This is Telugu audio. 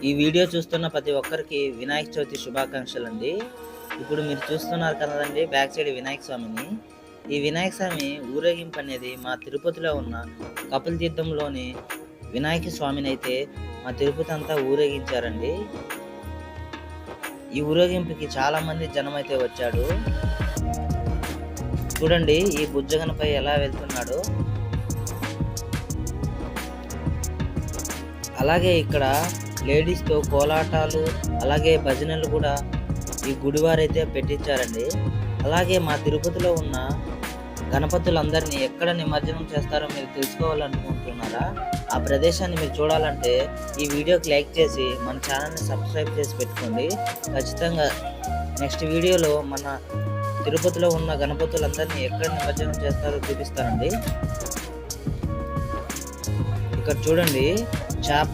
ఈ వీడియో చూస్తున్న ప్రతి ఒక్కరికి వినాయక చవితి శుభాకాంక్షలు అండి. ఇప్పుడు మీరు చూస్తున్నారు కదండి బ్యాక్ సైడ్ వినాయక స్వామిని. ఈ వినాయక స్వామి ఊరేగింపు అనేది మా తిరుపతిలో ఉన్న కపిల తీర్థంలోని వినాయక స్వామిని అయితే మా తిరుపతి అంతా ఊరేగించారండి. ఈ ఊరేగింపుకి చాలా మంది జనం అయితే వచ్చాడు. చూడండి ఈ బుజ్జగనపై ఎలా వెళ్తున్నాడో. అలాగే ఇక్కడ లేడీస్తో కోలాటాలు అలాగే భజనలు కూడా ఈ గుడివారైతే పెట్టించారండి. అలాగే మా తిరుపతిలో ఉన్న గణపతులందరినీ ఎక్కడ నిమజ్జనం చేస్తారో మీరు తెలుసుకోవాలనుకుంటున్నారా? ఆ ప్రదేశాన్ని మీరు చూడాలంటే ఈ వీడియోకి లైక్ చేసి మన ఛానల్ని సబ్స్క్రైబ్ చేసి పెట్టుకోండి. ఖచ్చితంగా నెక్స్ట్ వీడియోలో మన తిరుపతిలో ఉన్న గణపతులందరినీ ఎక్కడ నిమజ్జనం చేస్తారో చూపిస్తానండి. ఇక్కడ చూడండి చేప